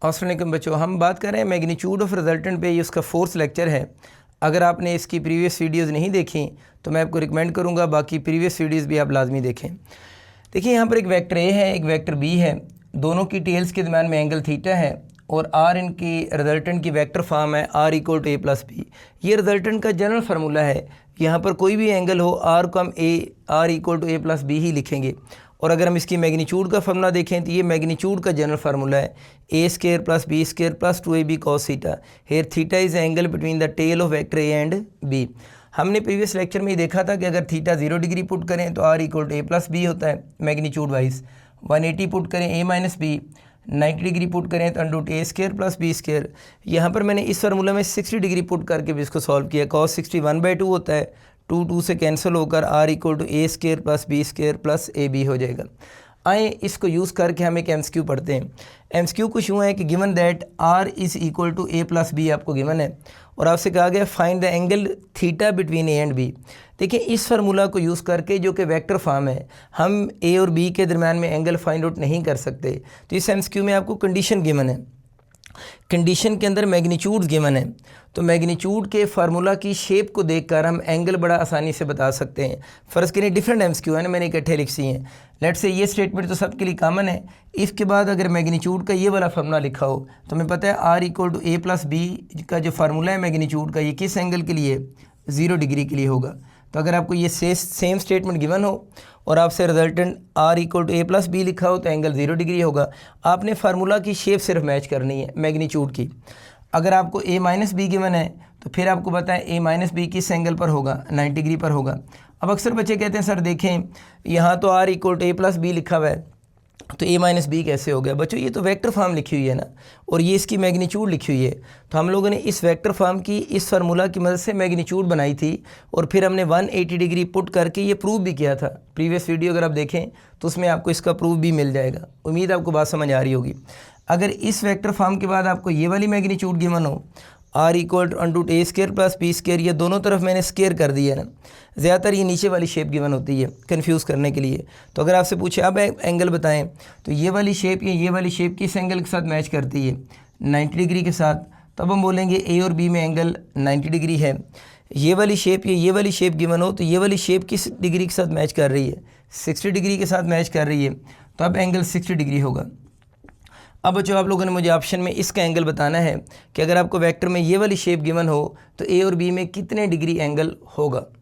अस्सलाम वालेकुम बच्चों, हम बात कर रहे हैं मैग्नीट्यूड ऑफ रिजल्टेंट पे। ये उसका फोर्थ लेक्चर है। अगर आपने इसकी प्रीवियस वीडियोस नहीं देखी तो मैं आपको रिकमेंड करूंगा बाकी प्रीवियस वीडियोस भी आप लाजमी देखें। देखिए यहाँ पर एक वेक्टर ए है, एक वेक्टर बी है, दोनों की टेल्स के दरम्यान में एंगल थीटा है और आर इनकी रिजल्टेंट की वेक्टर फॉर्म है R equal to A plus B. ये रिजल्टेंट का जनरल फार्मूला है। यहाँ पर कोई भी एंगल हो आर को हम a r equal to A plus b ही लिखेंगे। और अगर हम इसकी मैग्नीट्यूड का फार्मूला देखें तो ये मैग्नीट्यूड का जनरल फार्मूला है a square plus B square plus 2ab cos theta. Here theta is angle between the tail of vector a and b. हमने प्रीवियस लेक्चर में ही देखा था कि अगर थीटा 0 डिग्री पुट करें तो R equal to A plus B होता है मैग्नीट्यूड वाइज। 180 पुट करें A minus B, 90 degree put करें तो under A square plus B square. यहाँ पर मैंने इस फार्मूला में 60 डिग्री पुट करके भी इसको सॉल्व किया। cos 60 1/2 होता है, 2 से कैंसिल होकर R equal to A square plus B square plus A B हो जाएगा। आए इसको यूज़ करके हम एक एमसीक्यू पढ़ते हैं। एमसीक्यू कुछ यूँ है कि given that R is equal to A plus B आपको गिवन है और आपसे कहा गया find the angle theta between A and B. देखिए इस फार्मूला को यूज़ करके जो कि वेक्टर फॉर्म है, हम ए और बी के दरम्यान में एंगल फाइंड आउट नहीं कर सकते। तो इस एमसीक्यू में आपको कंडीशन गिवन है, कंडीशन के अंदर मैग्नीट्यूड गिवन है। तो मैग्नीट्यूड के फार्मूला की शेप को देखकर हम एंगल बड़ा आसानी से बता सकते हैं। फ़र्ज़ करें डिफरेंट एमसीक्यू है ना, मैंने इकट्ठे लिख सी हैं। लेट से ये स्टेटमेंट तो सबके लिए कॉमन है। इसके बाद अगर मैग्नीट्यूड का ये वाला फार्मूला लिखा हो तो हमें पता है R equal to A plus B का जो फार्मूला है मैग्नीट्यूड का, ये किस एंगल के लिए, 0 डिग्री के लिए होगा। तो अगर आपको ये सेम स्टेटमेंट गिवन हो और आपसे resultant R equal to A plus B लिखा हो तो एंगल 0 डिग्री होगा। आपने फार्मूला की शेप सिर्फ मैच करनी है मैग्नीट्यूड की। अगर आपको ए माइनस बी गिवन है तो फिर आपको बताएं ए माइनस बी किस एंगल पर होगा, 90 डिग्री पर होगा। अब अक्सर बच्चे कहते हैं सर देखें यहाँ तो R equal to A plus B लिखा हुआ है तो ए माइनस बी कैसे हो गया। बच्चों ये तो वेक्टर फॉर्म लिखी हुई है ना, और ये इसकी मैग्नीट्यूड लिखी हुई है। तो हम लोगों ने इस वेक्टर फॉर्म की इस फार्मूला की मदद से मैग्नीट्यूड बनाई थी और फिर हमने 180 डिग्री पुट करके ये प्रूव भी किया था। प्रीवियस वीडियो अगर आप देखें तो उसमें आपको इसका प्रूफ भी मिल जाएगा। उम्मीद आपको बात समझ आ रही होगी। अगर इस वेक्टर फॉर्म के बाद आपको ये वाली मैग्नीट्यूड गिवन हो R equal to under A square plus B square, ये दोनों तरफ मैंने स्केयर कर दिया है ना। ज़्यादातर ये नीचे वाली शेप गिवन होती है कंफ्यूज करने के लिए। तो अगर आपसे पूछे अब एंगल बताएं तो ये वाली शेप ये वाली शेप किस एंगल के साथ मैच करती है, 90 डिग्री के साथ। तब हम बोलेंगे ए और बी में एंगल 90 डिग्री है। ये वाली शेप ये वाली शेप गिवन हो तो ये वाली शेप किस डिग्री के साथ मैच कर रही है, 60 डिग्री के साथ मैच कर रही है। तो अब एंगल 60 डिग्री होगा। अब बच्चों आप लोगों ने मुझे ऑप्शन में इसका एंगल बताना है कि अगर आपको वेक्टर में ये वाली शेप गिवन हो तो ए और बी में कितने डिग्री एंगल होगा।